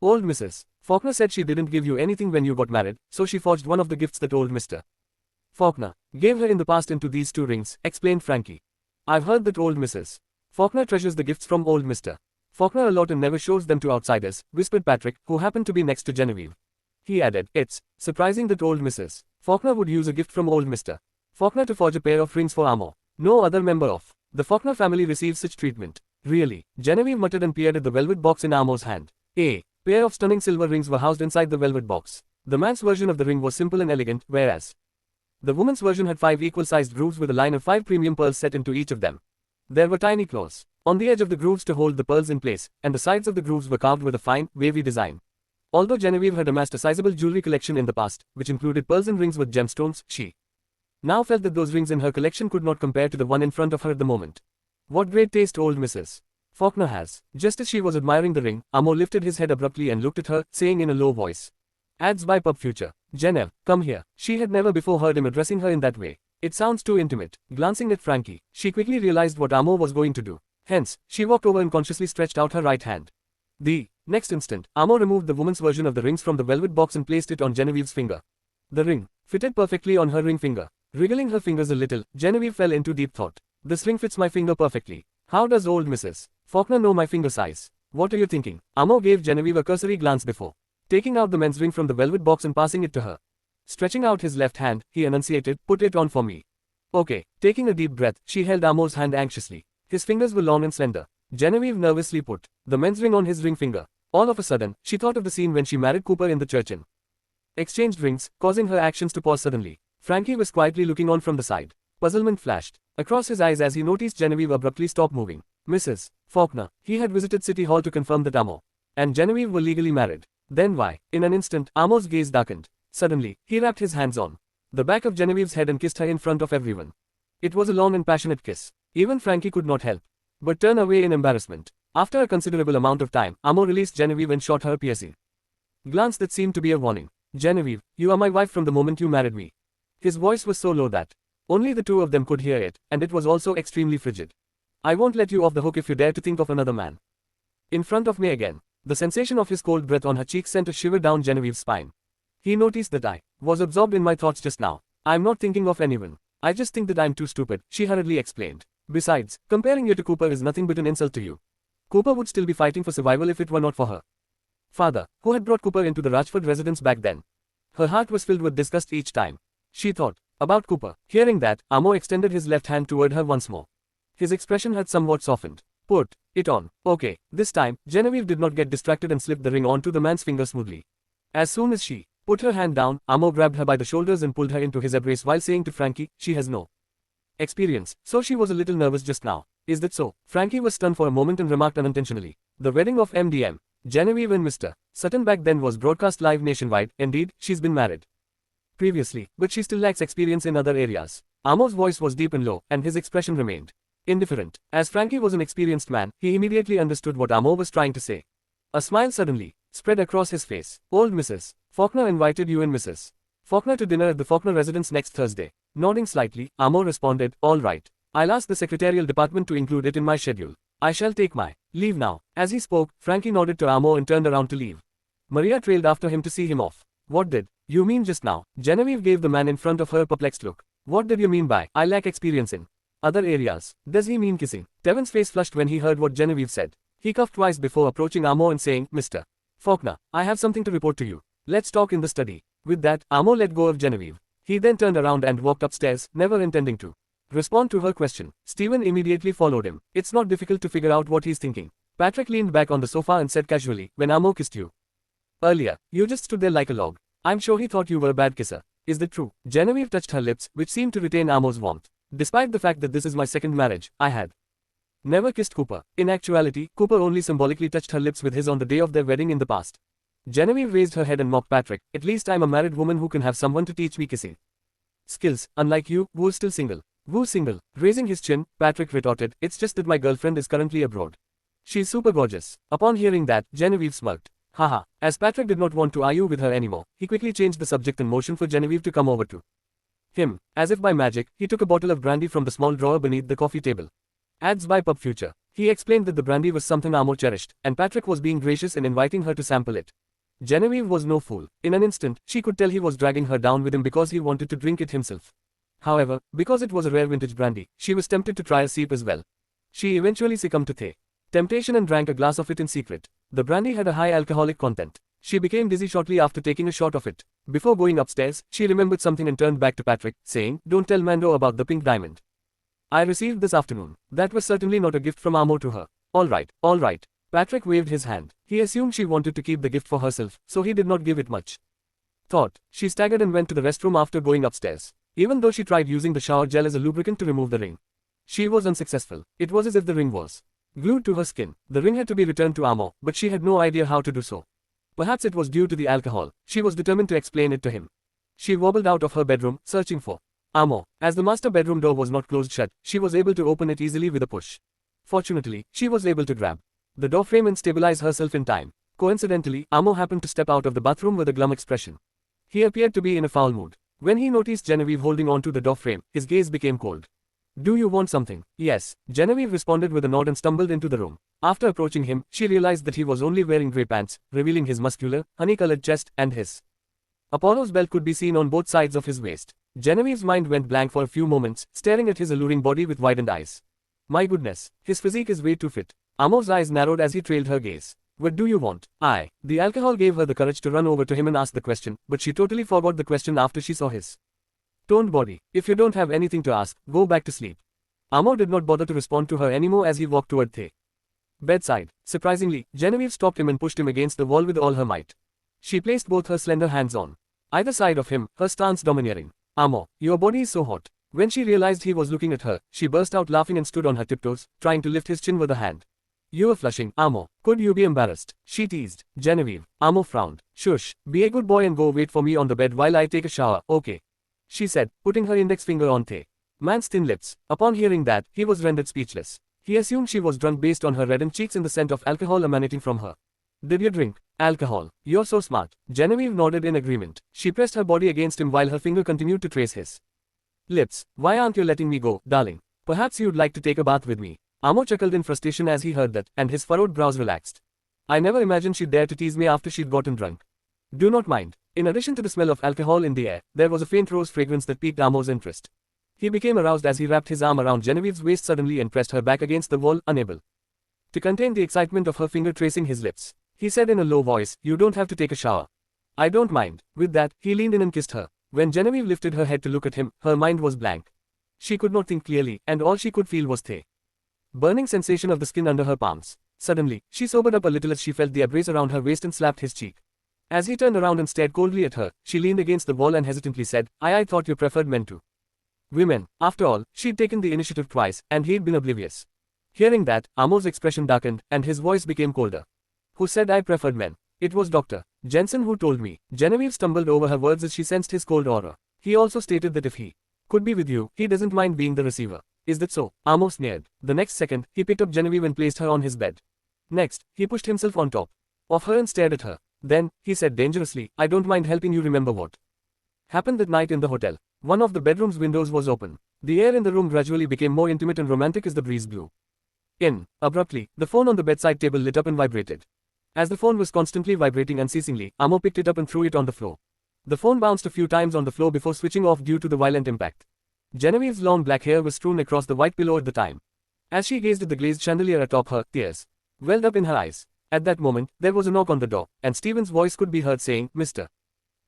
Old Mrs. Faulkner said she didn't give you anything when you got married, so she forged one of the gifts that old Mr. Faulkner gave her in the past into these 2 rings, explained Frankie. I've heard that old Mrs. Faulkner treasures the gifts from old Mr. Faulkner a lot and never shows them to outsiders, whispered Patrick, who happened to be next to Genevieve. He added, it's surprising that old Mrs. Faulkner would use a gift from old Mr. Faulkner to forge a pair of rings for Amo. No other member of the Faulkner family receives such treatment. Really? Genevieve muttered and peered at the velvet box in Amo's hand. A pair of stunning silver rings were housed inside the velvet box. The man's version of the ring was simple and elegant, whereas the woman's version had 5 equal-sized grooves with a line of 5 premium pearls set into each of them. There were tiny claws on the edge of the grooves to hold the pearls in place, and the sides of the grooves were carved with a fine, wavy design. Although Genevieve had amassed a sizable jewelry collection in the past, which included pearls and rings with gemstones, she now felt that those rings in her collection could not compare to the one in front of her at the moment. What great taste old Mrs. Faulkner has. Just as she was admiring the ring, Amo lifted his head abruptly and looked at her, saying in a low voice, Ads by Pub Future. Genevieve, come here. She had never before heard him addressing her in that way. It sounds too intimate. Glancing at Frankie, she quickly realized what Amo was going to do. Hence, she walked over and consciously stretched out her right hand. The next instant, Amo removed the woman's version of the rings from the velvet box and placed it on Genevieve's finger. The ring fitted perfectly on her ring finger. Wriggling her fingers a little, Genevieve fell into deep thought. This ring fits my finger perfectly. How does old Mrs. Faulkner know my finger size? What are you thinking? Amo gave Genevieve a cursory glance before taking out the men's ring from the velvet box and passing it to her. Stretching out his left hand, he enunciated, put it on for me. Okay. Taking a deep breath, she held Amo's hand anxiously. His fingers were long and slender. Genevieve nervously put the men's ring on his ring finger. All of a sudden, she thought of the scene when she married Cooper in the church and exchanged rings, causing her actions to pause suddenly. Frankie was quietly looking on from the side. Puzzlement flashed across his eyes as he noticed Genevieve abruptly stop moving. Mrs. Faulkner. He had visited City Hall to confirm that Amo and Genevieve were legally married. Then why? In an instant, Amo's gaze darkened. Suddenly, he wrapped his hands on the back of Genevieve's head and kissed her in front of everyone. It was a long and passionate kiss. Even Frankie could not help but turn away in embarrassment. After a considerable amount of time, Amo released Genevieve and shot her piercing glance that seemed to be a warning. Genevieve, you are my wife from the moment you married me. His voice was so low that only the 2 of them could hear it, and it was also extremely frigid. I won't let you off the hook if you dare to think of another man in front of me again. The sensation of his cold breath on her cheek sent a shiver down Genevieve's spine. He noticed that I was absorbed in my thoughts just now. I'm not thinking of anyone. I just think that I'm too stupid, she hurriedly explained. Besides, comparing you to Cooper is nothing but an insult to you. Cooper would still be fighting for survival if it were not for her father, who had brought Cooper into the Rajford residence back then. Her heart was filled with disgust each time she thought about Cooper. Hearing that, Amo extended his left hand toward her once more. His expression had somewhat softened. Put it on. Okay. This time, Genevieve did not get distracted and slipped the ring onto the man's finger smoothly. As soon as she put her hand down, Amo grabbed her by the shoulders and pulled her into his embrace while saying to Frankie, she has no experience, so she was a little nervous just now. Is that so? Frankie was stunned for a moment and remarked unintentionally. The wedding of MDM, Genevieve and Mr. Sutton back then was broadcast live nationwide. Indeed, she's been married previously, but she still lacks experience in other areas. Amo's voice was deep and low, and his expression remained indifferent. As Frankie was an experienced man, he immediately understood what Amo was trying to say. A smile suddenly spread across his face. Old Mrs. Faulkner invited you and Mrs. Faulkner to dinner at the Faulkner residence next Thursday. Nodding slightly, Amo responded, all right. I'll ask the secretarial department to include it in my schedule. I shall take my leave now. As he spoke, Frankie nodded to Amo and turned around to leave. Maria trailed after him to see him off. What did you mean just now? Genevieve gave the man in front of her a perplexed look. What did you mean by, I lack experience in other areas? Does he mean kissing? Tevin's face flushed when he heard what Genevieve said. He coughed twice before approaching Amo and saying, Mr. Faulkner, I have something to report to you. Let's talk in the study. With that, Amo let go of Genevieve. He then turned around and walked upstairs, never intending to respond to her question. Stephen immediately followed him. It's not difficult to figure out what he's thinking. Patrick leaned back on the sofa and said casually, when Amo kissed you earlier, you just stood there like a log. I'm sure he thought you were a bad kisser. Is that true? Genevieve touched her lips, which seemed to retain Amo's warmth. Despite the fact that this is my second marriage, I had never kissed Cooper. In actuality, Cooper only symbolically touched her lips with his on the day of their wedding in the past. Genevieve raised her head and mocked Patrick. At least I'm a married woman who can have someone to teach me kissing skills, unlike you, who's still single. Who's single? Raising his chin, Patrick retorted, it's just that my girlfriend is currently abroad. She's super gorgeous. Upon hearing that, Genevieve smirked. Haha. As Patrick did not want to argue with her anymore, he quickly changed the subject and motioned for Genevieve to come over to him. As if by magic, he took a bottle of brandy from the small drawer beneath the coffee table. Ads by Pub Future. He explained that the brandy was something Amo cherished, and Patrick was being gracious in inviting her to sample it. Genevieve was no fool. In an instant, she could tell he was dragging her down with him because he wanted to drink it himself. However, because it was a rare vintage brandy, she was tempted to try a sip as well. She eventually succumbed to the temptation and drank a glass of it in secret. The brandy had a high alcoholic content. She became dizzy shortly after taking a shot of it. Before going upstairs, she remembered something and turned back to Patrick, saying, "Don't tell Mando about the pink diamond I received this afternoon." That was certainly not a gift from Amo to her. All right. Patrick waved his hand. He assumed she wanted to keep the gift for herself, so he did not give it much thought. She staggered and went to the restroom after going upstairs. Even though she tried using the shower gel as a lubricant to remove the ring, she was unsuccessful. It was as if the ring was glued to her skin. The ring had to be returned to Amo, but she had no idea how to do so. Perhaps it was due to the alcohol. She was determined to explain it to him. She wobbled out of her bedroom, searching for Amo. As the master bedroom door was not closed shut, she was able to open it easily with a push. Fortunately, she was able to grab the door frame and stabilize herself in time. Coincidentally, Amo happened to step out of the bathroom with a glum expression. He appeared to be in a foul mood. When he noticed Genevieve holding onto the door frame, his gaze became cold. "Do you want something?" "Yes." Genevieve responded with a nod and stumbled into the room. After approaching him, she realized that he was only wearing grey pants, revealing his muscular, honey-colored chest, and his Apollo's belt could be seen on both sides of his waist. Genevieve's mind went blank for a few moments, staring at his alluring body with widened eyes. My goodness, his physique is way too fit. Amo's eyes narrowed as he trailed her gaze. "What do you want?" The alcohol gave her the courage to run over to him and ask the question, but she totally forgot the question after she saw his toned body. "If you don't have anything to ask, go back to sleep." Amo did not bother to respond to her anymore as he walked toward the bedside. Surprisingly, Genevieve stopped him and pushed him against the wall with all her might. She placed both her slender hands on either side of him, her stance domineering. "Amo, your body is so hot." When she realized he was looking at her, she burst out laughing and stood on her tiptoes, trying to lift his chin with a hand. "You are flushing, Amo. Could you be embarrassed?" she teased. Genevieve. Amo frowned. "Shush, be a good boy and go wait for me on the bed while I take a shower, okay?" she said, putting her index finger on the man's thin lips. Upon hearing that, he was rendered speechless. He assumed she was drunk based on her reddened cheeks and the scent of alcohol emanating from her. "Did you drink alcohol? You're so smart." Genevieve nodded in agreement. She pressed her body against him while her finger continued to trace his lips. "Why aren't you letting me go, darling? Perhaps you'd like to take a bath with me." Amo chuckled in frustration as he heard that, and his furrowed brows relaxed. "I never imagined she'd dare to tease me after she'd gotten drunk." "Do not mind." In addition to the smell of alcohol in the air, there was a faint rose fragrance that piqued Amo's interest. He became aroused as he wrapped his arm around Genevieve's waist suddenly and pressed her back against the wall, unable to contain the excitement of her finger tracing his lips. He said in a low voice, "You don't have to take a shower." "I don't mind." With that, he leaned in and kissed her. When Genevieve lifted her head to look at him, her mind was blank. She could not think clearly, and all she could feel was the burning sensation of the skin under her palms. Suddenly, she sobered up a little as she felt the embrace around her waist and slapped his cheek. As he turned around and stared coldly at her, she leaned against the wall and hesitantly said, I thought you preferred men to women." After all, she'd taken the initiative twice, and he'd been oblivious. Hearing that, Amo's expression darkened, and his voice became colder. "Who said I preferred men?" "It was Dr. Jensen who told me." Genevieve stumbled over her words as she sensed his cold aura. "He also stated that if he could be with you, he doesn't mind being the receiver." "Is that so?" Amo sneered. The next second, he picked up Genevieve and placed her on his bed. Next, he pushed himself on top of her and stared at her. Then, he said dangerously, "I don't mind helping you remember what happened that night in the hotel." One of the bedroom's windows was open. The air in the room gradually became more intimate and romantic as the breeze blew in. Abruptly, the phone on the bedside table lit up and vibrated. As the phone was constantly vibrating unceasingly, Amo picked it up and threw it on the floor. The phone bounced a few times on the floor before switching off due to the violent impact. Genevieve's long black hair was strewn across the white pillow at the time. As she gazed at the glazed chandelier atop her, tears welled up in her eyes. At that moment, there was a knock on the door, and Stephen's voice could be heard saying, "Mr.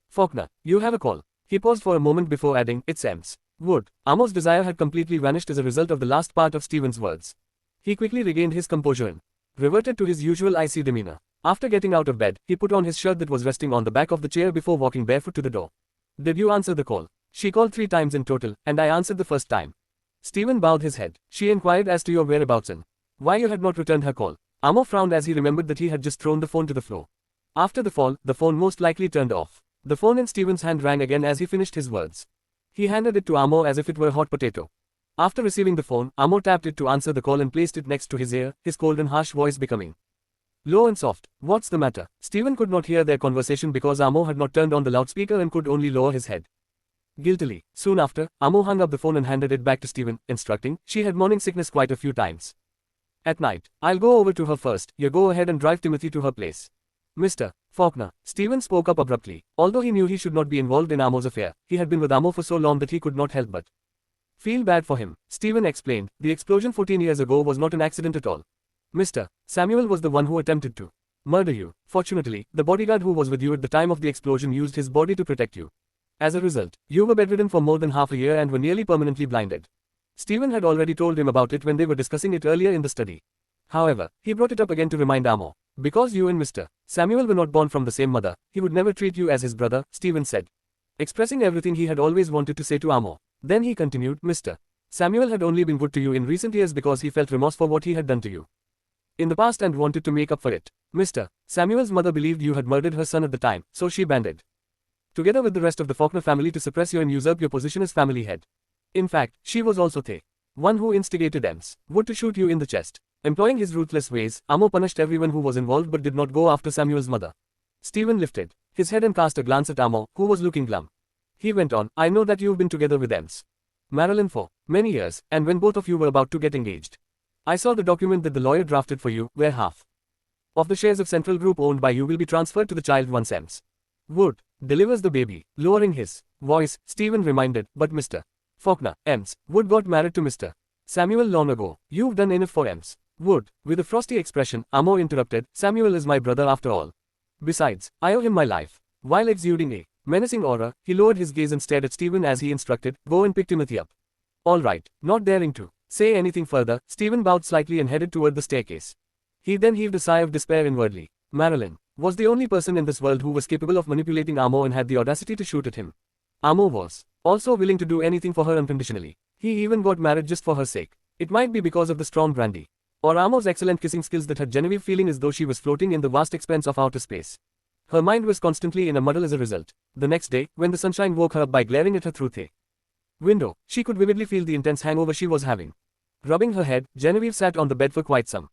Faulkner, you have a call." He paused for a moment before adding, "It's Ems Wood." Amo's desire had completely vanished as a result of the last part of Stephen's words. He quickly regained his composure and reverted to his usual icy demeanor. After getting out of bed, he put on his shirt that was resting on the back of the chair before walking barefoot to the door. "Did you answer the call?" "She called 3 times in total, and I answered the first time." Stephen bowed his head. "She inquired as to your whereabouts and why you had not returned her call." Amo frowned as he remembered that he had just thrown the phone to the floor. After the fall, the phone most likely turned off. The phone in Stephen's hand rang again as he finished his words. He handed it to Amo as if it were a hot potato. After receiving the phone, Amo tapped it to answer the call and placed it next to his ear, his cold and harsh voice becoming low and soft. "What's the matter?" Stephen could not hear their conversation because Amo had not turned on the loudspeaker and could only lower his head guiltily. Soon after, Amo hung up the phone and handed it back to Stephen, instructing, "She had morning sickness quite a few times. At night, I'll go over to her first. You go ahead and drive Timothy to her place. Mr. Faulkner. Stephen spoke up abruptly. Although he knew he should not be involved in Amo's affair, he had been with Amo for so long that he could not help but feel bad for him. Stephen explained, the explosion 14 years ago was not an accident at all. Mr. Samuel was the one who attempted to murder you. Fortunately, the bodyguard who was with you at the time of the explosion used his body to protect you. As a result, you were bedridden for more than half a year and were nearly permanently blinded. Stephen had already told him about it when they were discussing it earlier in the study. However, he brought it up again to remind Amo. Because you and Mr. Samuel were not born from the same mother, he would never treat you as his brother, Stephen said, expressing everything he had always wanted to say to Amo. Then he continued, Mr. Samuel had only been good to you in recent years because he felt remorse for what he had done to you in the past and wanted to make up for it. Mr. Samuel's mother believed you had murdered her son at the time, so she banded together with the rest of the Faulkner family to suppress you and usurp your position as family head. In fact, she was also the one who instigated Ems Wood to shoot you in the chest. Employing his ruthless ways, Amo punished everyone who was involved but did not go after Samuel's mother. Stephen lifted his head and cast a glance at Amo, who was looking glum. He went on, I know that you've been together with Ems Marilyn for many years, and when both of you were about to get engaged, I saw the document that the lawyer drafted for you, where half of the shares of Central Group owned by you will be transferred to the child once Ems Wood delivers the baby. Lowering his voice, Stephen reminded, but Mr. Faulkner, Ems Wood got married to Mr. Samuel long ago. You've done enough for Ems Wood. With a frosty expression, Amo interrupted, Samuel is my brother after all. Besides, I owe him my life. While exuding a menacing aura, he lowered his gaze and stared at Stephen as he instructed, go and pick Timothy up. All right. Not daring to say anything further, Stephen bowed slightly and headed toward the staircase. He then heaved a sigh of despair inwardly. Marilyn was the only person in this world who was capable of manipulating Amo and had the audacity to shoot at him. Amo was also willing to do anything for her unconditionally. He even got married just for her sake. It might be because of the strong brandy, or Amo's excellent kissing skills that had Genevieve feeling as though she was floating in the vast expanse of outer space. Her mind was constantly in a muddle as a result. The next day, when the sunshine woke her up by glaring at her through the window, she could vividly feel the intense hangover she was having. Rubbing her head, Genevieve sat on the bed for quite some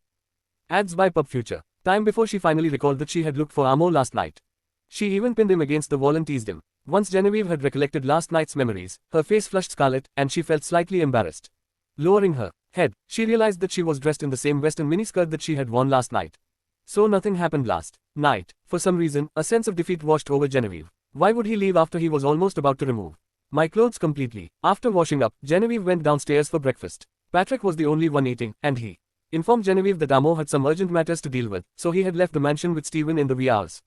ads by Pub Future time before she finally recalled that she had looked for Amo last night. She even pinned him against the wall and teased him. Once Genevieve had recollected last night's memories, her face flushed scarlet, and she felt slightly embarrassed. Lowering her head, she realized that she was dressed in the same western miniskirt that she had worn last night. So nothing happened last night. For some reason, a sense of defeat washed over Genevieve. Why would he leave after he was almost about to remove my clothes completely? After washing up, Genevieve went downstairs for breakfast. Patrick was the only one eating, and he informed Genevieve that Amo had some urgent matters to deal with, so he had left the mansion with Stephen in the wee hours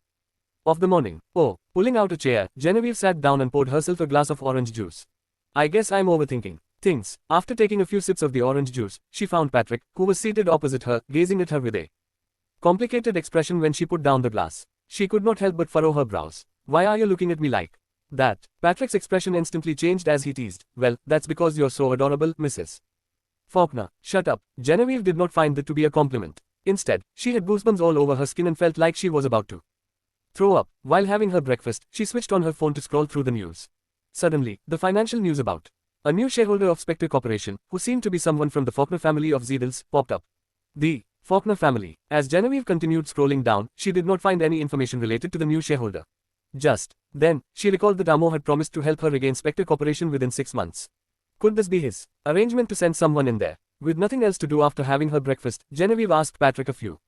of the morning. Oh, pulling out a chair, Genevieve sat down and poured herself a glass of orange juice. I guess I'm overthinking things. After taking a few sips of the orange juice, she found Patrick, who was seated opposite her, gazing at her with a complicated expression when she put down the glass. She could not help but furrow her brows. Why are you looking at me like that? Patrick's expression instantly changed as he teased. Well, that's because you're so adorable, Mrs. Faulkner. Shut up. Genevieve did not find that to be a compliment. Instead, she had goosebumps all over her skin and felt like she was about to throw up. While having her breakfast, she switched on her phone to scroll through the news. Suddenly, the financial news about a new shareholder of Spectre Corporation, who seemed to be someone from the Faulkner family of Zeedles, popped up. The Faulkner family. As Genevieve continued scrolling down, she did not find any information related to the new shareholder. Just then, she recalled that Amo had promised to help her regain Spectre Corporation within 6 months. Could this be his arrangement to send someone in there? With nothing else to do after having her breakfast, Genevieve asked Patrick a few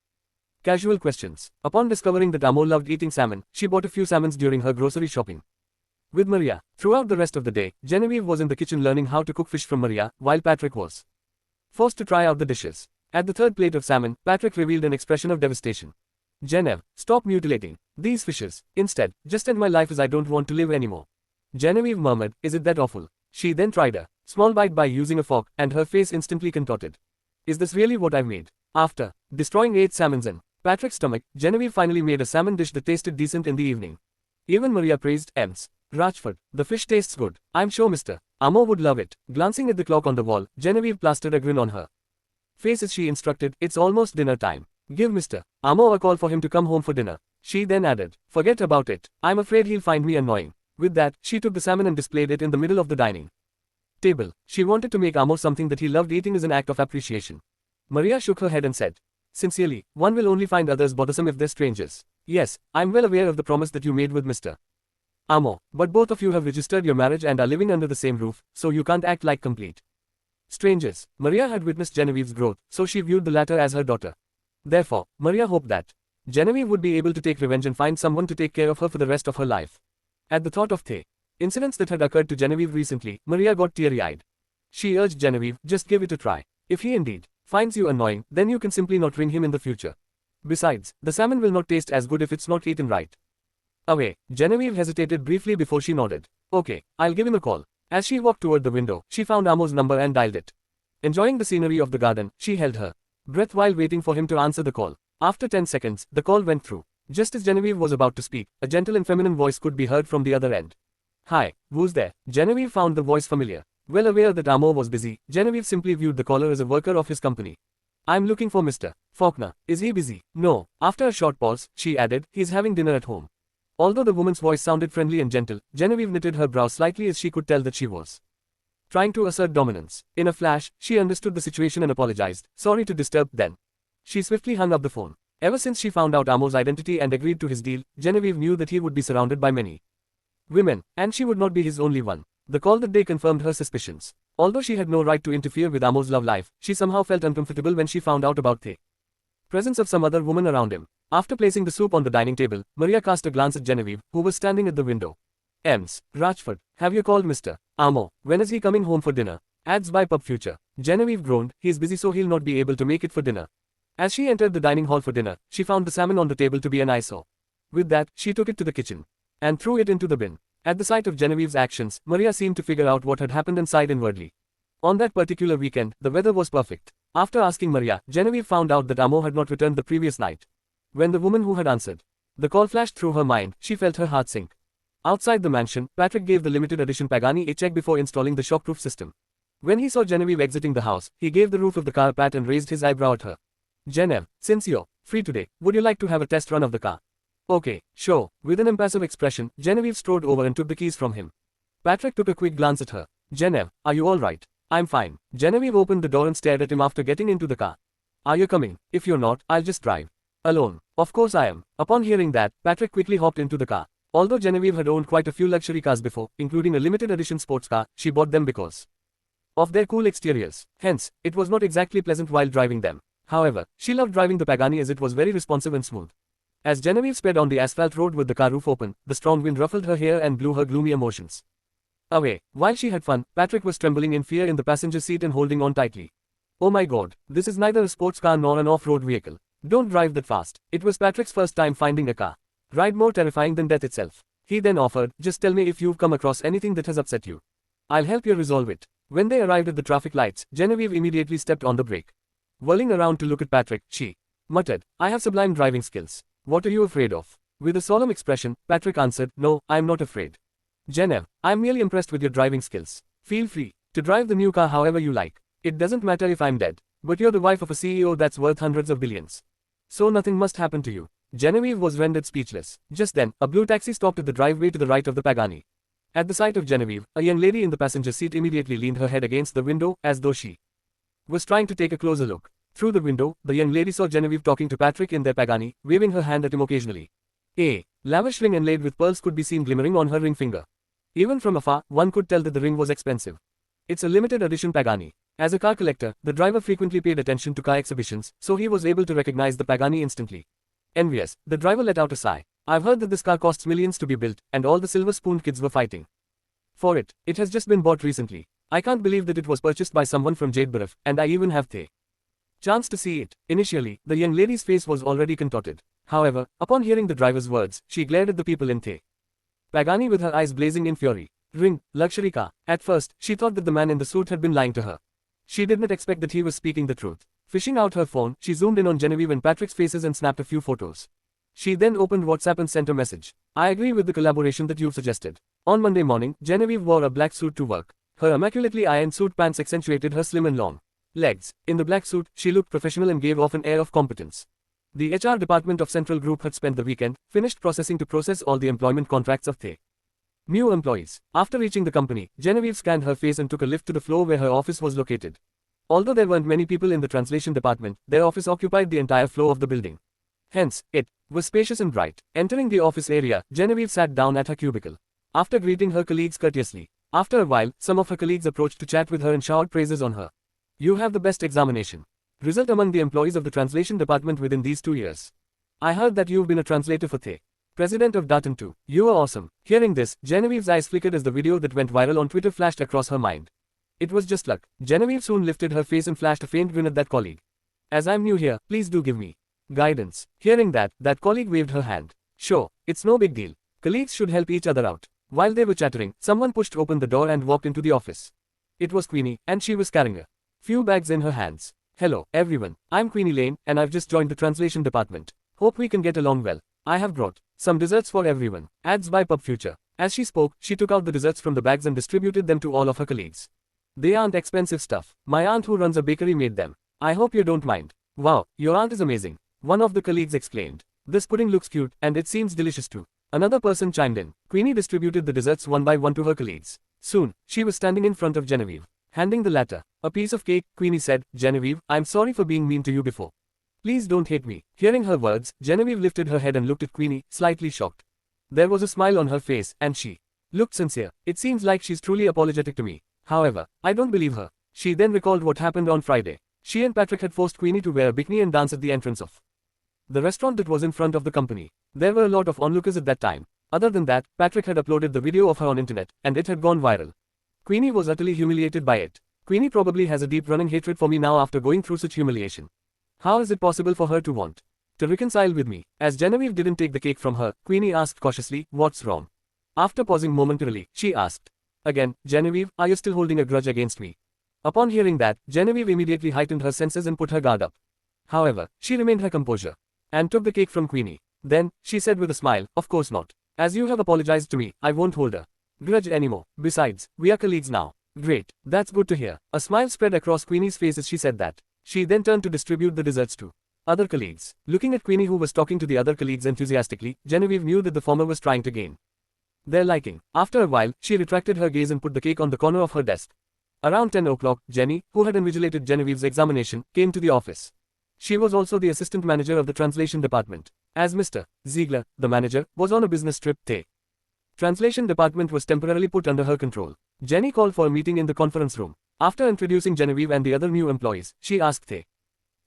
casual questions. Upon discovering that Amo loved eating salmon, she bought a few salmons during her grocery shopping with Maria. Throughout the rest of the day, Genevieve was in the kitchen learning how to cook fish from Maria, while Patrick was forced to try out the dishes. At the third plate of salmon, Patrick revealed an expression of devastation. Genevieve, stop mutilating these fishes. Instead, just end my life as I don't want to live anymore. Genevieve murmured, is it that awful? She then tried a small bite by using a fork, and her face instantly contorted. Is this really what I've made? After destroying 8 salmons in Patrick's stomach, Genevieve finally made a salmon dish that tasted decent in the evening. Even Maria praised Ems Ratchford. The fish tastes good. I'm sure Mr. Amo would love it. Glancing at the clock on the wall, Genevieve plastered a grin on her face as she instructed, it's almost dinner time. Give Mr. Amo a call for him to come home for dinner. She then added, forget about it. I'm afraid he'll find me annoying. With that, she took the salmon and displayed it in the middle of the dining table. She wanted to make Amo something that he loved eating as an act of appreciation. Maria shook her head and said, sincerely, one will only find others bothersome if they're strangers. Yes, I'm well aware of the promise that you made with Mr. Amo, but both of you have registered your marriage and are living under the same roof, so you can't act like complete Strangers, Maria had witnessed Genevieve's growth, so she viewed the latter as her daughter. Therefore, Maria hoped that Genevieve would be able to take revenge and find someone to take care of her for the rest of her life. At the thought of the incidents that had occurred to Genevieve recently, Maria got teary-eyed. She urged Genevieve, just give it a try. If he indeed finds you annoying, then you can simply not ring him in the future. Besides, the salmon will not taste as good if it's not eaten right. Away, Genevieve hesitated briefly before she nodded. Okay, I'll give him a call. As she walked toward the window, she found Amo's number and dialed it. Enjoying the scenery of the garden, she held her breath while waiting for him to answer the call. After 10 seconds, the call went through. Just as Genevieve was about to speak, a gentle and feminine voice could be heard from the other end. Hi, who's there? Genevieve found the voice familiar. Well aware that Amo was busy, Genevieve simply viewed the caller as a worker of his company. I'm looking for Mr. Faulkner. Is he busy? No. After a short pause, she added, he's having dinner at home. Although the woman's voice sounded friendly and gentle, Genevieve knitted her brows slightly as she could tell that she was trying to assert dominance. In a flash, she understood the situation and apologized. Sorry to disturb, then. She swiftly hung up the phone. Ever since she found out Amo's identity and agreed to his deal, Genevieve knew that he would be surrounded by many women, and she would not be his only one. The call that day confirmed her suspicions. Although she had no right to interfere with Amo's love life, she somehow felt uncomfortable when she found out about the presence of some other woman around him. After placing the soup on the dining table, Maria cast a glance at Genevieve, who was standing at the window. Ms. Ratchford, have you called Mr. Amo? When is he coming home for dinner? Ads by Pub Future. Genevieve groaned, he's busy so he'll not be able to make it for dinner. As she entered the dining hall for dinner, she found the salmon on the table to be an eyesore. With that, she took it to the kitchen and threw it into the bin. At the sight of Genevieve's actions, Maria seemed to figure out what had happened and sighed inwardly. On that particular weekend, the weather was perfect. After asking Maria, Genevieve found out that Amo had not returned the previous night. When the woman who had answered the call flashed through her mind, she felt her heart sink. Outside the mansion, Patrick gave the limited edition Pagani a check before installing the shockproof system. When he saw Genevieve exiting the house, he gave the roof of the car a pat and raised his eyebrow at her. Genevieve, since you're free today, would you like to have a test run of the car? Okay, sure. With an impassive expression, Genevieve strode over and took the keys from him. Patrick took a quick glance at her. Genevieve, are you alright? I'm fine. Genevieve opened the door and stared at him after getting into the car. Are you coming? If you're not, I'll just drive. Alone. Of course I am. Upon hearing that, Patrick quickly hopped into the car. Although Genevieve had owned quite a few luxury cars before, including a limited edition sports car, she bought them because of their cool exteriors. Hence, it was not exactly pleasant while driving them. However, she loved driving the Pagani as it was very responsive and smooth. As Genevieve sped on the asphalt road with the car roof open, the strong wind ruffled her hair and blew her gloomy emotions away. While she had fun, Patrick was trembling in fear in the passenger seat and holding on tightly. Oh my god, this is neither a sports car nor an off-road vehicle. Don't drive that fast. It was Patrick's first time finding a car ride more terrifying than death itself. He then offered, just tell me if you've come across anything that has upset you. I'll help you resolve it. When they arrived at the traffic lights, Genevieve immediately stepped on the brake. Whirling around to look at Patrick, she muttered, I have sublime driving skills. What are you afraid of? With a solemn expression, Patrick answered, no, I'm not afraid. Genevieve, I'm merely impressed with your driving skills. Feel free to drive the new car however you like. It doesn't matter if I'm dead. But you're the wife of a CEO that's worth hundreds of billions. So nothing must happen to you. Genevieve was rendered speechless. Just then, a blue taxi stopped at the driveway to the right of the Pagani. At the sight of Genevieve, a young lady in the passenger seat immediately leaned her head against the window, as though she was trying to take a closer look. Through the window, the young lady saw Genevieve talking to Patrick in their Pagani, waving her hand at him occasionally. A lavish ring inlaid with pearls could be seen glimmering on her ring finger. Even from afar, one could tell that the ring was expensive. It's a limited edition Pagani. As a car collector, the driver frequently paid attention to car exhibitions, so he was able to recognize the Pagani instantly. Envious, the driver let out a sigh. I've heard that this car costs millions to be built, and all the silver-spoon kids were fighting for it. It has just been bought recently. I can't believe that it was purchased by someone from Jadeborough, and I even have the chance to see it. Initially, the young lady's face was already contorted. However, upon hearing the driver's words, she glared at the people in the Pagani with her eyes blazing in fury. Ring, luxury car. At first, she thought that the man in the suit had been lying to her. She did not expect that he was speaking the truth. Fishing out her phone, she zoomed in on Genevieve and Patrick's faces and snapped a few photos. She then opened WhatsApp and sent a message. I agree with the collaboration that you've suggested. On Monday morning, Genevieve wore a black suit to work. Her immaculately ironed suit pants accentuated her slim and long legs. In the black suit, she looked professional and gave off an air of competence. The HR department of Central Group had spent the weekend, finished processing to process all the employment contracts of the new employees. After reaching the company, Genevieve scanned her face and took a lift to the floor where her office was located. Although there weren't many people in the translation department, their office occupied the entire floor of the building. Hence, it was spacious and bright. Entering the office area, Genevieve sat down at her cubicle. After greeting her colleagues courteously, After a while, some of her colleagues approached to chat with her and showered praises on her. You have the best examination result among the employees of the translation department within these 2 years. I heard that you've been a translator for The President of Datan too. You are awesome. Hearing this, Genevieve's eyes flickered as the video that went viral on Twitter flashed across her mind. It was just luck. Genevieve soon lifted her face and flashed a faint grin at that colleague. As I'm new here, please do give me guidance. Hearing that colleague waved her hand. Sure, it's no big deal. Colleagues should help each other out. While they were chattering, someone pushed open the door and walked into the office. It was Queenie, and she was carrying a few bags in her hands. Hello, everyone. I'm Queenie Lane, and I've just joined the translation department. Hope we can get along well. I have brought some desserts for everyone. Ads by Pub Future. As she spoke, she took out the desserts from the bags and distributed them to all of her colleagues. They aren't expensive stuff. My aunt who runs a bakery made them. I hope you don't mind. Wow, your aunt is amazing. One of the colleagues exclaimed. This pudding looks cute, and it seems delicious too. Another person chimed in. Queenie distributed the desserts one by one to her colleagues. Soon, she was standing in front of Genevieve, handing the latter a piece of cake. Queenie said, Genevieve, I'm sorry for being mean to you before. Please don't hate me. Hearing her words, Genevieve lifted her head and looked at Queenie, slightly shocked. There was a smile on her face, and she looked sincere. It seems like she's truly apologetic to me. However, I don't believe her. She then recalled what happened on Friday. She and Patrick had forced Queenie to wear a bikini and dance at the entrance of the restaurant that was in front of the company. There were a lot of onlookers at that time. Other than that, Patrick had uploaded the video of her on internet, and it had gone viral. Queenie was utterly humiliated by it. Queenie probably has a deep running hatred for me now after going through such humiliation. How is it possible for her to want to reconcile with me? As Genevieve didn't take the cake from her, Queenie asked cautiously, what's wrong? After pausing momentarily, she asked again, Genevieve, are you still holding a grudge against me? Upon hearing that, Genevieve immediately heightened her senses and put her guard up. However, she remained her composure and took the cake from Queenie. Then, she said with a smile, of course not. As you have apologized to me, I won't hold a grudge anymore. Besides, we are colleagues now. Great, that's good to hear. A smile spread across Queenie's face as she said that. She then turned to distribute the desserts to other colleagues. Looking at Queenie who was talking to the other colleagues enthusiastically, Genevieve knew that the former was trying to gain their liking. After a while, she retracted her gaze and put the cake on the corner of her desk. Around 10 o'clock, Jenny, who had invigilated Genevieve's examination, came to the office. She was also the assistant manager of the translation department. As Mr. Ziegler, the manager, was on a business trip, the translation department was temporarily put under her control. Jenny called for a meeting in the conference room. After introducing Genevieve and the other new employees, she asked the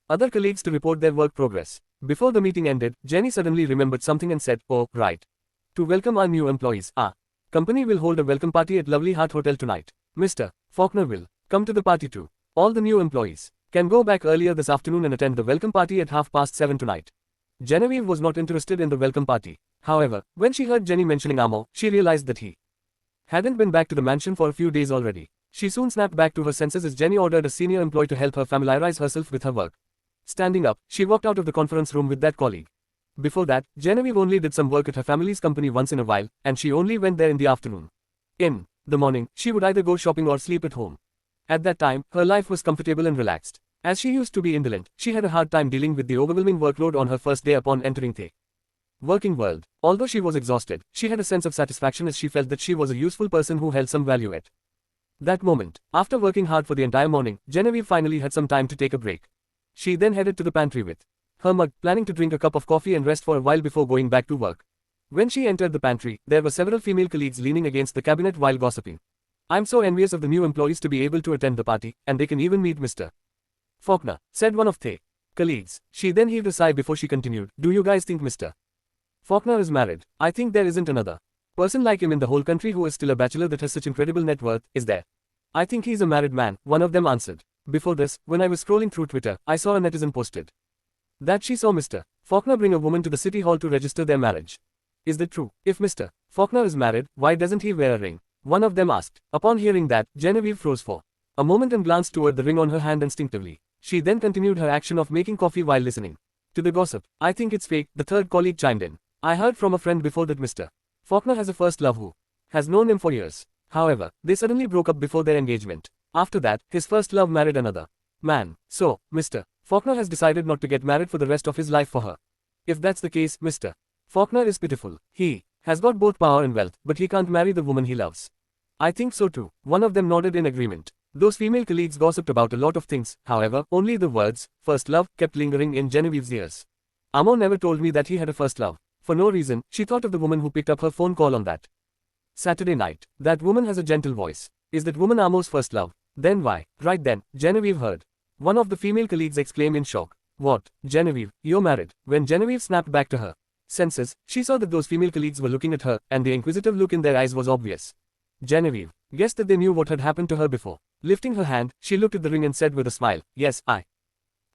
other colleagues to report their work progress. Before the meeting ended, Jenny suddenly remembered something and said, oh, right. To welcome our new employees, our company will hold a welcome party at Lovely Heart Hotel tonight. Mr. Faulkner will come to the party too. All the new employees can go back earlier this afternoon and attend the welcome party at 7:30 tonight. Genevieve was not interested in the welcome party. However, when she heard Jenny mentioning Amo, she realized that he hadn't been back to the mansion for a few days already. She soon snapped back to her senses as Jenny ordered a senior employee to help her familiarize herself with her work. Standing up, she walked out of the conference room with that colleague. Before that, Genevieve only did some work at her family's company once in a while, and she only went there in the afternoon. In the morning, she would either go shopping or sleep at home. At that time, her life was comfortable and relaxed. As she used to be indolent, she had a hard time dealing with the overwhelming workload on her first day upon entering the working world. Although she was exhausted, she had a sense of satisfaction as she felt that she was a useful person who held some value at that moment. After working hard for the entire morning, Genevieve finally had some time to take a break. She then headed to the pantry with her mug, planning to drink a cup of coffee and rest for a while before going back to work. When she entered the pantry, there were several female colleagues leaning against the cabinet while gossiping. I'm so envious of the new employees to be able to attend the party, and they can even meet Mr. Faulkner, said one of the colleagues. She then heaved a sigh before she continued, do you guys think Mr. Faulkner is married? I think there isn't another person like him in the whole country who is still a bachelor that has such incredible net worth, is there? I think he's a married man, one of them answered. Before this, when I was scrolling through Twitter, I saw a netizen posted that she saw Mr. Faulkner bring a woman to the city hall to register their marriage. Is that true? If Mr. Faulkner is married, why doesn't he wear a ring? One of them asked. Upon hearing that, Genevieve froze for a moment and glanced toward the ring on her hand instinctively. She then continued her action of making coffee while listening to the gossip. I think it's fake, the third colleague chimed in. I heard from a friend before that Mr. Faulkner has a first love who has known him for years. However, they suddenly broke up before their engagement. After that, his first love married another man. So, Mr. Faulkner has decided not to get married for the rest of his life for her. If that's the case, Mr. Faulkner is pitiful. He has got both power and wealth, but he can't marry the woman he loves. I think so too. One of them nodded in agreement. Those female colleagues gossiped about a lot of things, however, only the words, first love, kept lingering in Genevieve's ears. Amo never told me that he had a first love. For no reason, she thought of the woman who picked up her phone call on that Saturday night. That woman has a gentle voice. Is that woman Amo's first love? Then why? Right then, Genevieve heard. One of the female colleagues exclaimed in shock. What? Genevieve, you're married. When Genevieve snapped back to her senses, she saw that those female colleagues were looking at her, and the inquisitive look in their eyes was obvious. Genevieve guessed that they knew what had happened to her before. Lifting her hand, she looked at the ring and said with a smile, yes, I.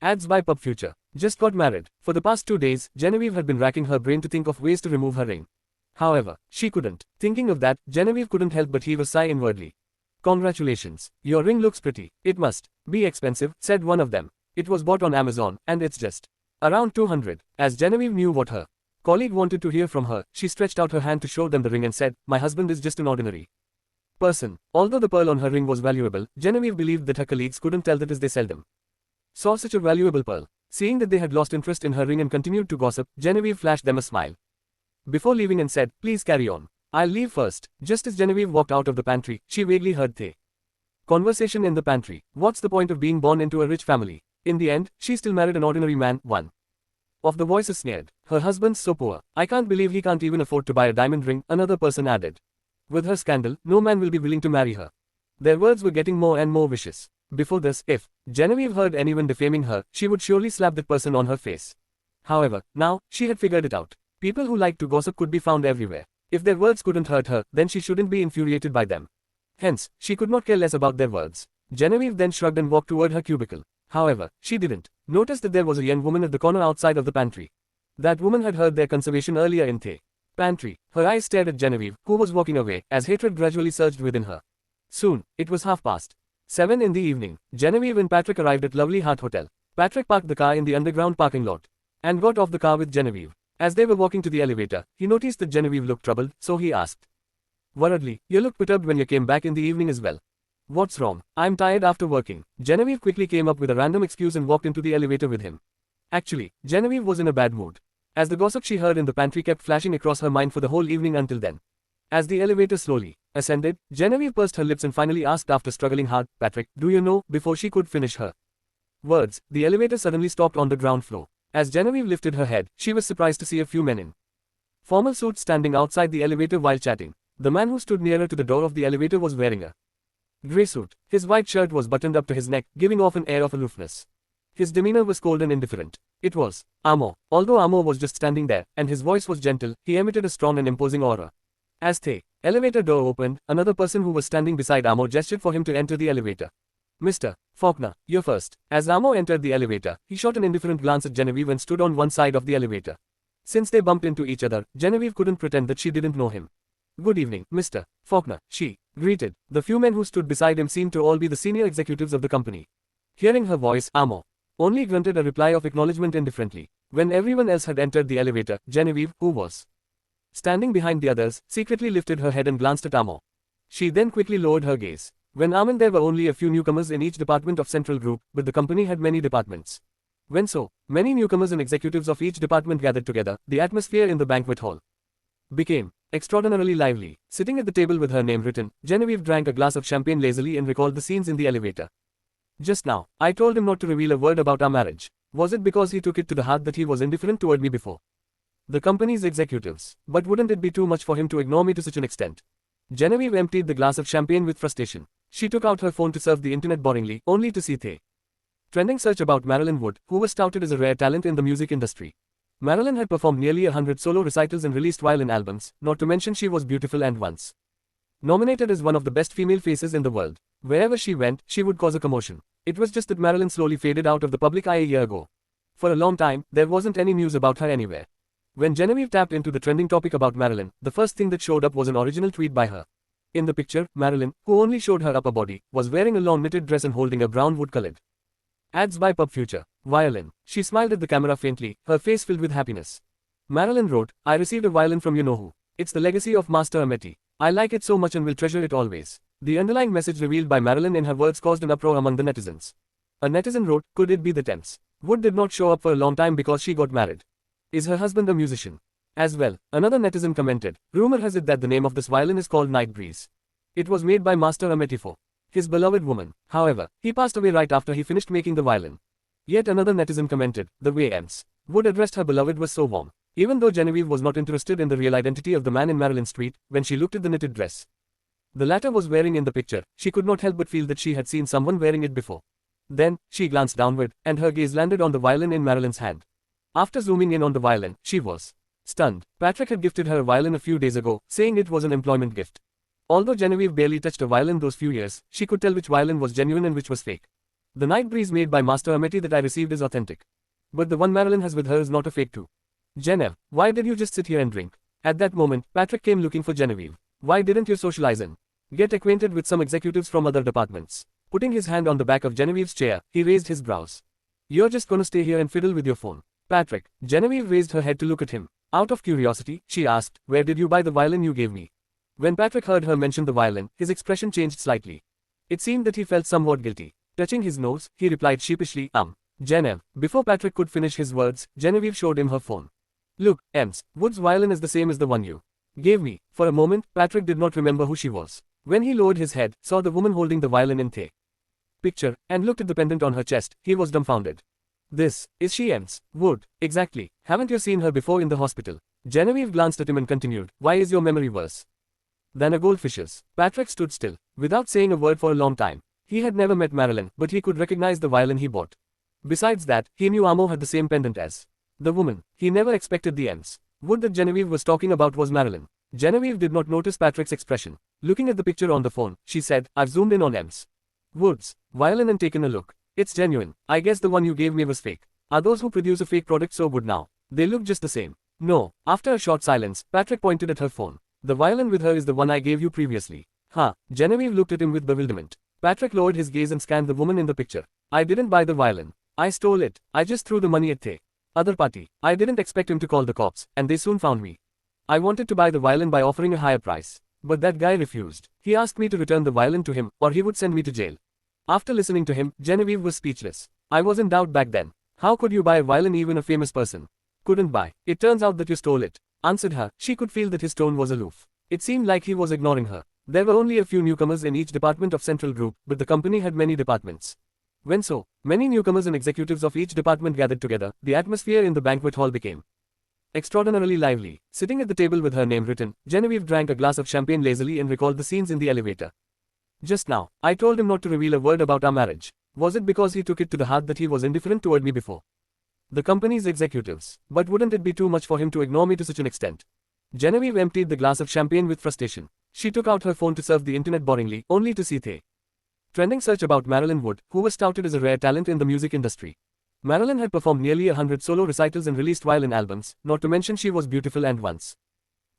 Ads by Pub Future. Just got married. For the past 2 days, Genevieve had been racking her brain to think of ways to remove her ring. However, she couldn't. Thinking of that, Genevieve couldn't help but heave a sigh inwardly. Congratulations. Your ring looks pretty. It must be expensive, said one of them. It was bought on Amazon, and it's just around 200. As Genevieve knew what her colleague wanted to hear from her, she stretched out her hand to show them the ring and said, my husband is just an ordinary person. Although the pearl on her ring was valuable, Genevieve believed that her colleagues couldn't tell that as they seldom saw such a valuable pearl. Seeing that they had lost interest in her ring and continued to gossip, Genevieve flashed them a smile before leaving and said, please carry on. I'll leave first. Just as Genevieve walked out of the pantry, she vaguely heard the conversation in the pantry. What's the point of being born into a rich family? In the end, she still married an ordinary man. One of the voices sneered. Her husband's so poor. I can't believe he can't even afford to buy a diamond ring, another person added. With her scandal, no man will be willing to marry her. Their words were getting more and more vicious. Before this, if Genevieve heard anyone defaming her, she would surely slap that person on her face. However, now, she had figured it out. People who liked to gossip could be found everywhere. If their words couldn't hurt her, then she shouldn't be infuriated by them. Hence, she could not care less about their words. Genevieve then shrugged and walked toward her cubicle. However, she didn't notice that there was a young woman at the corner outside of the pantry. That woman had heard their conversation earlier in the pantry. Her eyes stared at Genevieve, who was walking away, as hatred gradually surged within her. Soon, it was 7:30 in the evening. Genevieve and Patrick arrived at Lovely Heart Hotel. Patrick parked the car in the underground parking lot and got off the car with Genevieve. As they were walking to the elevator, he noticed that Genevieve looked troubled, so he asked worriedly, you look perturbed when you came back in the evening as well. What's wrong? I'm tired after working. Genevieve quickly came up with a random excuse and walked into the elevator with him. Actually, Genevieve was in a bad mood, as the gossip she heard in the pantry kept flashing across her mind for the whole evening until then. As the elevator slowly ascended, Genevieve pursed her lips and finally asked after struggling hard, Patrick, do you know? Before she could finish her words, the elevator suddenly stopped on the ground floor. As Genevieve lifted her head, she was surprised to see a few men in formal suits standing outside the elevator while chatting. The man who stood nearer to the door of the elevator was wearing a grey suit. His white shirt was buttoned up to his neck, giving off an air of aloofness. His demeanor was cold and indifferent. It was Amo. Although Amo was just standing there, and his voice was gentle, he emitted a strong and imposing aura. As the elevator door opened, another person who was standing beside Amo gestured for him to enter the elevator. Mr. Faulkner, you're first. As Amo entered the elevator, he shot an indifferent glance at Genevieve and stood on one side of the elevator. Since they bumped into each other, Genevieve couldn't pretend that she didn't know him. Good evening, Mr. Faulkner, she greeted. The few men who stood beside him seemed to all be the senior executives of the company. Hearing her voice, Amo only grunted a reply of acknowledgement indifferently. When everyone else had entered the elevator, Genevieve, who was standing behind the others, secretly lifted her head and glanced at Amo. She then quickly lowered her gaze. When Aman there were only a few newcomers in each department of Central Group, but the company had many departments. When so many newcomers and executives of each department gathered together, the atmosphere in the banquet hall became extraordinarily lively. Sitting at the table with her name written, Genevieve drank a glass of champagne lazily and recalled the scenes in the elevator. Just now, I told him not to reveal a word about our marriage. Was it because he took it to the heart that he was indifferent toward me before the company's executives? But wouldn't it be too much for him to ignore me to such an extent? Genevieve emptied the glass of champagne with frustration. She took out her phone to surf the internet boringly, only to see the trending search about Marilyn Wood, who was touted as a rare talent in the music industry. Marilyn had performed nearly 100 solo recitals and released violin albums, not to mention she was beautiful and once nominated as one of the best female faces in the world. Wherever she went, she would cause a commotion. It was just that Marilyn slowly faded out of the public eye a year ago. For a long time, there wasn't any news about her anywhere. When Genevieve tapped into the trending topic about Marilyn, the first thing that showed up was an original tweet by her. In the picture, Marilyn, who only showed her upper body, was wearing a long knitted dress and holding a brown wood-colored Ads by Pub Future violin. She smiled at the camera faintly, her face filled with happiness. Marilyn wrote, I received a violin from you-know-who. It's the legacy of Master Ameti. I like it so much and will treasure it always. The underlying message revealed by Marilyn in her words caused an uproar among the netizens. A netizen wrote, could it be the Thames? Wood did not show up for a long time because she got married. Is her husband a musician? As well, another netizen commented, rumor has it that the name of this violin is called Night Breeze. It was made by Master Ameti for his beloved woman. However, he passed away right after he finished making the violin. Yet another netizen commented, the way Wood addressed her beloved was so warm. Even though Genevieve was not interested in the real identity of the man in Marilyn Street, when she looked at the knitted dress the latter was wearing in the picture, she could not help but feel that she had seen someone wearing it before. Then, she glanced downward, and her gaze landed on the violin in Marilyn's hand. After zooming in on the violin, she was stunned. Patrick had gifted her a violin a few days ago, saying it was an employment gift. Although Genevieve barely touched a violin those few years, she could tell which violin was genuine and which was fake. The night breeze made by Master Ameti that I received is authentic. But the one Marilyn has with her is not a fake too. Genevieve, why did you just sit here and drink? At that moment, Patrick came looking for Genevieve. Why didn't you socialize and get acquainted with some executives from other departments? Putting his hand on the back of Genevieve's chair, he raised his brows. You're just gonna stay here and fiddle with your phone. Patrick. Genevieve raised her head to look at him. Out of curiosity, she asked, where did you buy the violin you gave me? When Patrick heard her mention the violin, his expression changed slightly. It seemed that he felt somewhat guilty. Touching his nose, he replied sheepishly, Genevieve. Before Patrick could finish his words, Genevieve showed him her phone. Look, Wood's violin is the same as the one you gave me. For a moment, Patrick did not remember who she was. When he lowered his head, saw the woman holding the violin in the picture, and looked at the pendant on her chest, he was dumbfounded. This, is she Wood? Exactly. Haven't you seen her before in the hospital? Genevieve glanced at him and continued, why is your memory worse than a goldfish's? Patrick stood still, without saying a word for a long time. He had never met Marilyn, but he could recognize the violin he bought. Besides that, he knew Amo had the same pendant as the woman. He never expected the Wood that Genevieve was talking about was Marilyn. Genevieve did not notice Patrick's expression. Looking at the picture on the phone, she said, I've zoomed in on Wood's violin and taken a look. It's genuine. I guess the one you gave me was fake. Are those who produce a fake product so good now? They look just the same. No. After a short silence, Patrick pointed at her phone. The violin with her is the one I gave you previously. Huh. Genevieve looked at him with bewilderment. Patrick lowered his gaze and scanned the woman in the picture. I didn't buy the violin. I stole it. I just threw the money at the other party. I didn't expect him to call the cops, and they soon found me. I wanted to buy the violin by offering a higher price. But that guy refused. He asked me to return the violin to him, or he would send me to jail. After listening to him, Genevieve was speechless. I was in doubt back then. How could you buy a violin even a famous person couldn't buy? It turns out that you stole it. Answered her. She could feel that his tone was aloof. It seemed like he was ignoring her. There were only a few newcomers in each department of Central Group, but the company had many departments. When so many newcomers and executives of each department gathered together, the atmosphere in the banquet hall became extraordinarily lively. Sitting at the table with her name written, Genevieve drank a glass of champagne lazily and recalled the scenes in the elevator. Just now, I told him not to reveal a word about our marriage. Was it because he took it to the heart that he was indifferent toward me before the company's executives? But wouldn't it be too much for him to ignore me to such an extent? Genevieve emptied the glass of champagne with frustration. She took out her phone to surf the internet boringly, only to see the trending search about Marilyn Wood, who was touted as a rare talent in the music industry. Marilyn had performed nearly 100 solo recitals and released violin albums, not to mention she was beautiful and once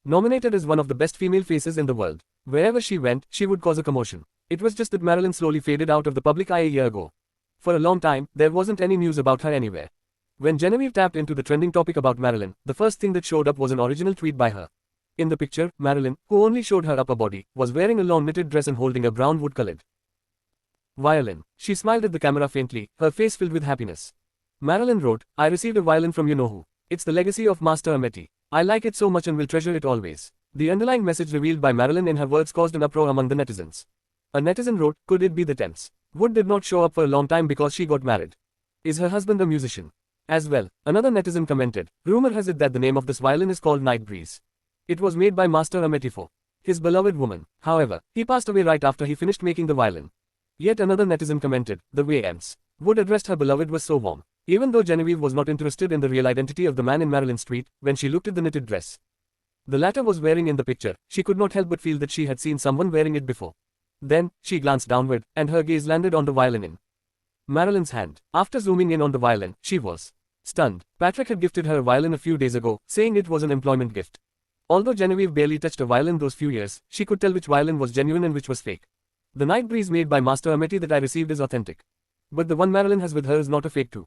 nominated as one of the best female faces in the world. Wherever she went, she would cause a commotion. It was just that Marilyn slowly faded out of the public eye a year ago. For a long time, there wasn't any news about her anywhere. When Genevieve tapped into the trending topic about Marilyn, the first thing that showed up was an original tweet by her. In the picture, Marilyn, who only showed her upper body, was wearing a long knitted dress and holding a brown wood-colored violin. She smiled at the camera faintly, her face filled with happiness. Marilyn wrote, I received a violin from you-know-who. It's the legacy of Master Ameti. I like it so much and will treasure it always. The underlying message revealed by Marilyn in her words caused an uproar among the netizens. A netizen wrote, could it be the Wood did not show up for a long time because she got married. Is her husband a musician as well? Another netizen commented, rumor has it that the name of this violin is called Night Breeze. It was made by Master Ameti for his beloved woman. However, he passed away right after he finished making the violin. Yet another netizen commented, the way Wood addressed her beloved was so warm. Even though Genevieve was not interested in the real identity of the man in Marilyn Street, when she looked at the knitted dress the latter was wearing in the picture, she could not help but feel that she had seen someone wearing it before. Then, she glanced downward, and her gaze landed on the violin in Marilyn's hand. After zooming in on the violin, she was stunned. Patrick had gifted her a violin a few days ago, saying it was an employment gift. Although Genevieve barely touched a violin those few years, she could tell which violin was genuine and which was fake. The Night Breeze made by Master Ameti that I received is authentic. But the one Marilyn has with her is not a fake too.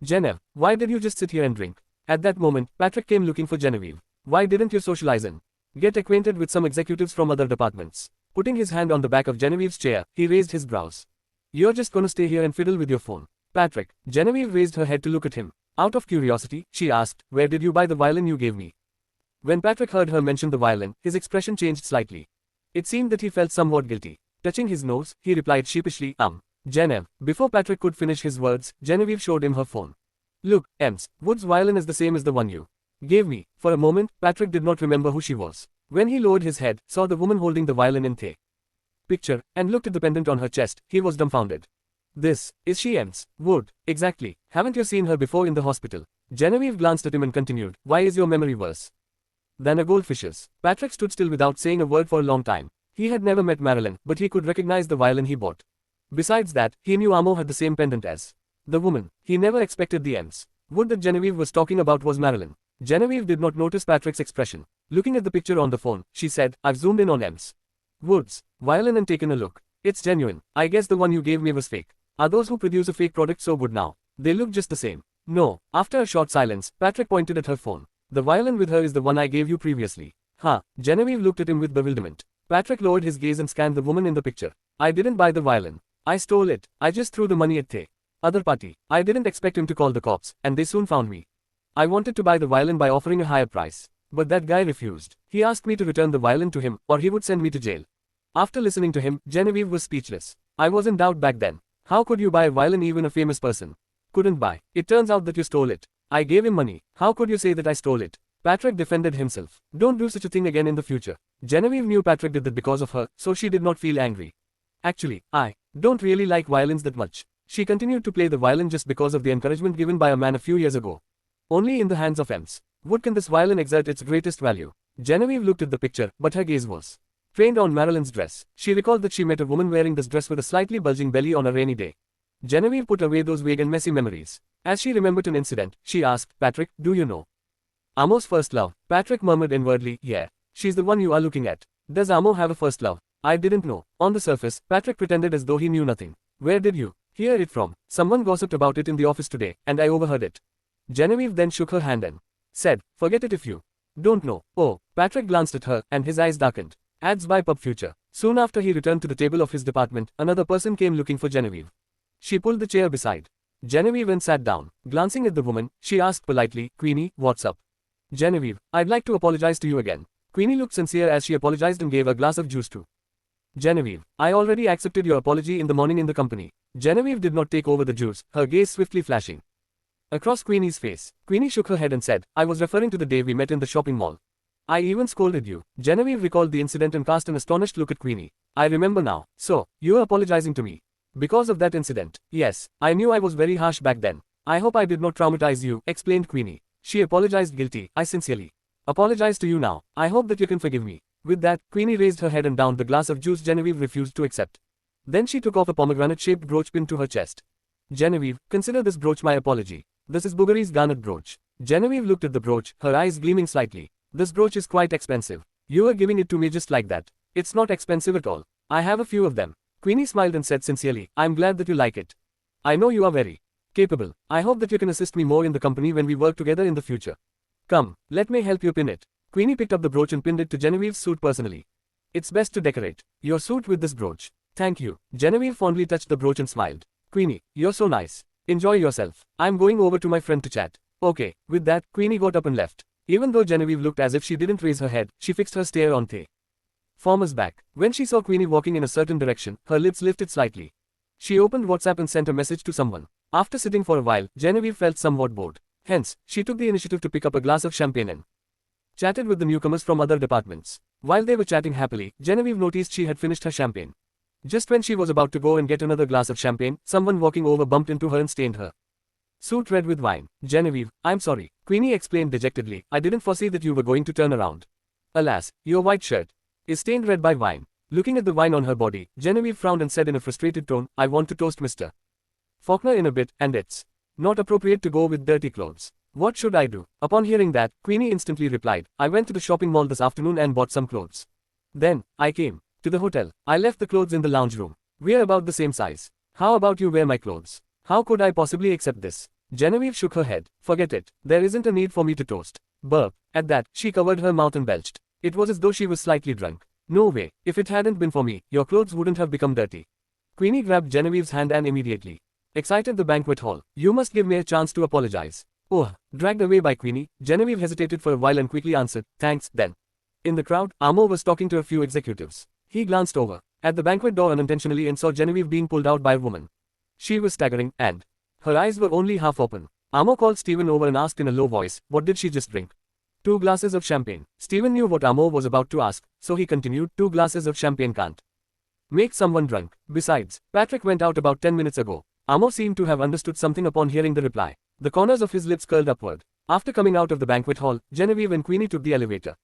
Genevieve, why did you just sit here and drink? At that moment, Patrick came looking for Genevieve. Why didn't you socialize and get acquainted with some executives from other departments? Putting his hand on the back of Genevieve's chair, he raised his brows. You're just gonna stay here and fiddle with your phone. Patrick. Genevieve raised her head to look at him. Out of curiosity, she asked, where did you buy the violin you gave me? When Patrick heard her mention the violin, his expression changed slightly. It seemed that he felt somewhat guilty. Touching his nose, he replied sheepishly, Genevieve. Before Patrick could finish his words, Genevieve showed him her phone. Look, Wood's violin is the same as the one you Gave me. For a moment, Patrick did not remember who she was. When he lowered his head, saw the woman holding the violin in the picture, and looked at the pendant on her chest, he was dumbfounded. This, is she Ems? Wood, exactly. Haven't you seen her before in the hospital? Genevieve glanced at him and continued, why is your memory worse than a goldfish's? Patrick stood still without saying a word for a long time. He had never met Marilyn, but he could recognize the violin he bought. Besides that, he knew Amo had the same pendant as the woman. He never expected the Ems. Wood that Genevieve was talking about was Marilyn. Genevieve did not notice Patrick's expression. Looking at the picture on the phone, she said, I've zoomed in on Ems Wood's violin and taken a look. It's genuine. I guess the one you gave me was fake. Are those who produce a fake product so good now? They look just the same. No. After a short silence, Patrick pointed at her phone. The violin with her is the one I gave you previously. Huh. Genevieve looked at him with bewilderment. Patrick lowered his gaze and scanned the woman in the picture. I didn't buy the violin. I stole it. I just threw the money at the other party. I didn't expect him to call the cops, and they soon found me. I wanted to buy the violin by offering a higher price. But that guy refused. He asked me to return the violin to him, or he would send me to jail. After listening to him, Genevieve was speechless. I was in doubt back then. How could you buy a violin even a famous person couldn't buy? It turns out that you stole it. I gave him money. How could you say that I stole it? Patrick defended himself. Don't do such a thing again in the future. Genevieve knew Patrick did that because of her, so she did not feel angry. Actually, I don't really like violins that much. She continued to play the violin just because of the encouragement given by a man a few years ago. Only in the hands of Ems Wood can this violin exert its greatest value. Genevieve looked at the picture, but her gaze was trained on Marilyn's dress. She recalled that she met a woman wearing this dress with a slightly bulging belly on a rainy day. Genevieve put away those vague and messy memories. As she remembered an incident, she asked, Patrick, do you know Amo's first love? Patrick murmured inwardly, yeah. She's the one you are looking at. Does Amo have a first love? I didn't know. On the surface, Patrick pretended as though he knew nothing. Where did you hear it from? Someone gossiped about it in the office today, and I overheard it. Genevieve then shook her hand and said, forget it if you don't know. Oh, Patrick glanced at her, and his eyes darkened. Ads by Pub Future. Soon after he returned to the table of his department, another person came looking for Genevieve. She pulled the chair beside Genevieve and sat down. Glancing at the woman, she asked politely, Queenie, what's up? Genevieve, I'd like to apologize to you again. Queenie looked sincere as she apologized and gave a glass of juice to Genevieve. I already accepted your apology in the morning in the company. Genevieve did not take over the juice, her gaze swiftly flashing across Queenie's face. Queenie shook her head and said, I was referring to the day we met in the shopping mall. I even scolded you. Genevieve recalled the incident and cast an astonished look at Queenie. I remember now. So, you are apologizing to me because of that incident? Yes, I knew I was very harsh back then. I hope I did not traumatize you, explained Queenie. She apologized guilty. I sincerely apologize to you now. I hope that you can forgive me. With that, Queenie raised her head and downed the glass of juice Genevieve refused to accept. Then she took off a pomegranate-shaped brooch pinned to her chest. Genevieve, consider this brooch my apology. This is Bulgari's garnet brooch. Genevieve looked at the brooch, her eyes gleaming slightly. This brooch is quite expensive. You are giving it to me just like that. It's not expensive at all. I have a few of them. Queenie smiled and said sincerely, I'm glad that you like it. I know you are very capable. I hope that you can assist me more in the company when we work together in the future. Come, let me help you pin it. Queenie picked up the brooch and pinned it to Genevieve's suit personally. It's best to decorate your suit with this brooch. Thank you. Genevieve fondly touched the brooch and smiled. Queenie, you're so nice. Enjoy yourself. I'm going over to my friend to chat. Okay. With that, Queenie got up and left. Even though Genevieve looked as if she didn't raise her head, she fixed her stare on the former's back. When she saw Queenie walking in a certain direction, her lips lifted slightly. She opened WhatsApp and sent a message to someone. After sitting for a while, Genevieve felt somewhat bored. Hence, she took the initiative to pick up a glass of champagne and chatted with the newcomers from other departments. While they were chatting happily, Genevieve noticed she had finished her champagne. Just when she was about to go and get another glass of champagne, someone walking over bumped into her and stained her suit red with wine. Genevieve, I'm sorry. Queenie explained dejectedly, I didn't foresee that you were going to turn around. Alas, your white shirt is stained red by wine. Looking at the wine on her body, Genevieve frowned and said in a frustrated tone, I want to toast Mr. Faulkner in a bit, and it's not appropriate to go with dirty clothes. What should I do? Upon hearing that, Queenie instantly replied, I went to the shopping mall this afternoon and bought some clothes. Then, I came to the hotel. I left the clothes in the lounge room. We're about the same size. How about you wear my clothes? How could I possibly accept this? Genevieve shook her head. Forget it. There isn't a need for me to toast. Burp. At that, she covered her mouth and belched. It was as though she was slightly drunk. No way. If it hadn't been for me, your clothes wouldn't have become dirty. Queenie grabbed Genevieve's hand and immediately excited the banquet hall. You must give me a chance to apologize. Oh, dragged away by Queenie, Genevieve hesitated for a while and quickly answered, thanks, then. In the crowd, Amo was talking to a few executives. He glanced over at the banquet door unintentionally and saw Genevieve being pulled out by a woman. She was staggering, and her eyes were only half open. Amo called Stephen over and asked in a low voice, what did she just drink? 2 glasses of champagne. Steven knew what Amo was about to ask, so he continued, 2 glasses of champagne can't make someone drunk. Besides, Patrick went out about 10 minutes ago. Amo seemed to have understood something upon hearing the reply. The corners of his lips curled upward. After coming out of the banquet hall, Genevieve and Queenie took the elevator.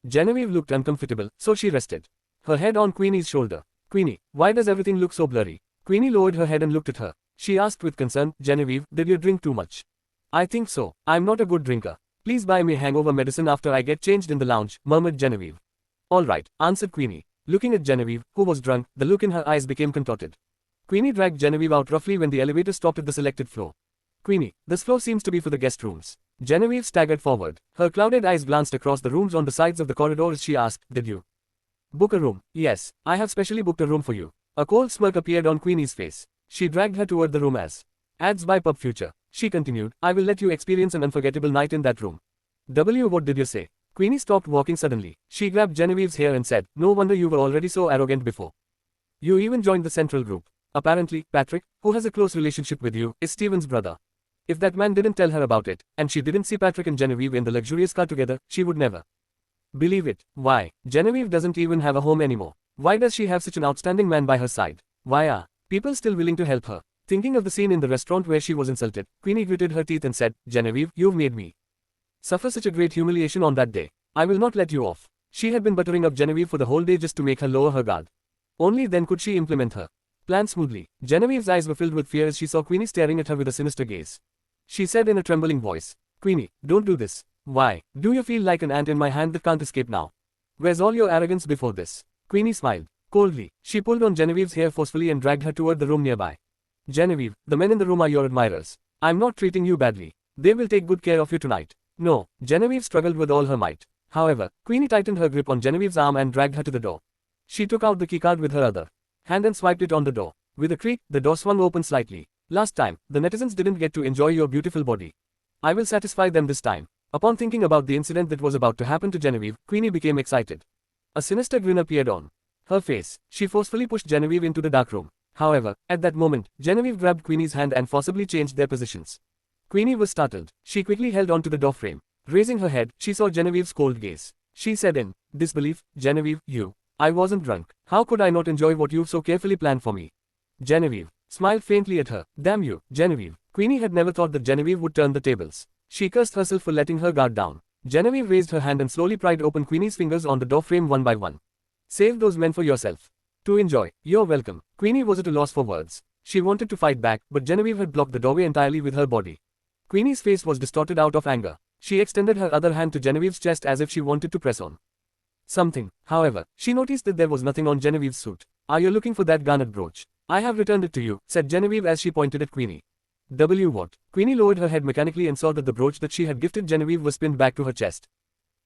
Genevieve looked uncomfortable, so she rested her head on Queenie's shoulder. Queenie, why does everything look so blurry? Queenie lowered her head and looked at her. She asked with concern, Genevieve, did you drink too much? I think so. I'm not a good drinker. Please buy me hangover medicine after I get changed in the lounge, murmured Genevieve. All right, answered Queenie. Looking at Genevieve, who was drunk, the look in her eyes became contorted. Queenie dragged Genevieve out roughly when the elevator stopped at the selected floor. Queenie, this floor seems to be for the guest rooms. Genevieve staggered forward. Her clouded eyes glanced across the rooms on the sides of the corridor as she asked, did you book a room? Yes, I have specially booked a room for you. A cold smirk appeared on Queenie's face. She dragged her toward the room as ads by Pub Future. She continued, I will let you experience an unforgettable night in that room. What did you say? Queenie stopped walking suddenly. She grabbed Genevieve's hair and said, no wonder you were already so arrogant before. You even joined the central group. Apparently, Patrick, who has a close relationship with you, is Steven's brother. If that man didn't tell her about it, and she didn't see Patrick and Genevieve in the luxurious car together, she would never believe it. Why? Genevieve doesn't even have a home anymore. Why does she have such an outstanding man by her side? Why are people still willing to help her? Thinking of the scene in the restaurant where she was insulted, Queenie gritted her teeth and said, Genevieve, you've made me suffer such a great humiliation on that day. I will not let you off. She had been buttering up Genevieve for the whole day just to make her lower her guard. Only then could she implement her plan smoothly. Genevieve's eyes were filled with fear as she saw Queenie staring at her with a sinister gaze. She said in a trembling voice, Queenie, don't do this. Why? Do you feel like an ant in my hand that can't escape now? Where's all your arrogance before this? Queenie smiled. Coldly, she pulled on Genevieve's hair forcefully and dragged her toward the room nearby. Genevieve, the men in the room are your admirers. I'm not treating you badly. They will take good care of you tonight. No, Genevieve struggled with all her might. However, Queenie tightened her grip on Genevieve's arm and dragged her to the door. She took out the keycard with her other hand and swiped it on the door. With a creak, the door swung open slightly. Last time, the netizens didn't get to enjoy your beautiful body. I will satisfy them this time. Upon thinking about the incident that was about to happen to Genevieve, Queenie became excited. A sinister grin appeared on her face. She forcefully pushed Genevieve into the dark room. However, at that moment, Genevieve grabbed Queenie's hand and forcibly changed their positions. Queenie was startled. She quickly held on to the door frame. Raising her head, she saw Genevieve's cold gaze. She said in disbelief, Genevieve, I wasn't drunk. How could I not enjoy what you've so carefully planned for me? Genevieve smiled faintly at her. Damn you, Genevieve. Queenie had never thought that Genevieve would turn the tables. She cursed herself for letting her guard down. Genevieve raised her hand and slowly pried open Queenie's fingers on the door frame one by one. Save those men for yourself to enjoy. You're welcome. Queenie was at a loss for words. She wanted to fight back, but Genevieve had blocked the doorway entirely with her body. Queenie's face was distorted out of anger. She extended her other hand to Genevieve's chest as if she wanted to press on something. However, she noticed that there was nothing on Genevieve's suit. Are you looking for that garnet brooch? I have returned it to you, said Genevieve as she pointed at Queenie. What? Queenie lowered her head mechanically and saw that the brooch that she had gifted Genevieve was pinned back to her chest.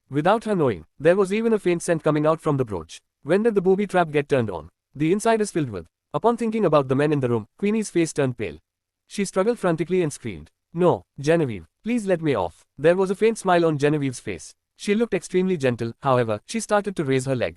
Without her knowing, there was even a faint scent coming out from the brooch. When did the booby trap get turned on? The inside is filled with. Upon thinking about the men in the room, Queenie's face turned pale. She struggled frantically and screamed. No, Genevieve, please let me off. There was a faint smile on Genevieve's face. She looked extremely gentle, however, she started to raise her leg.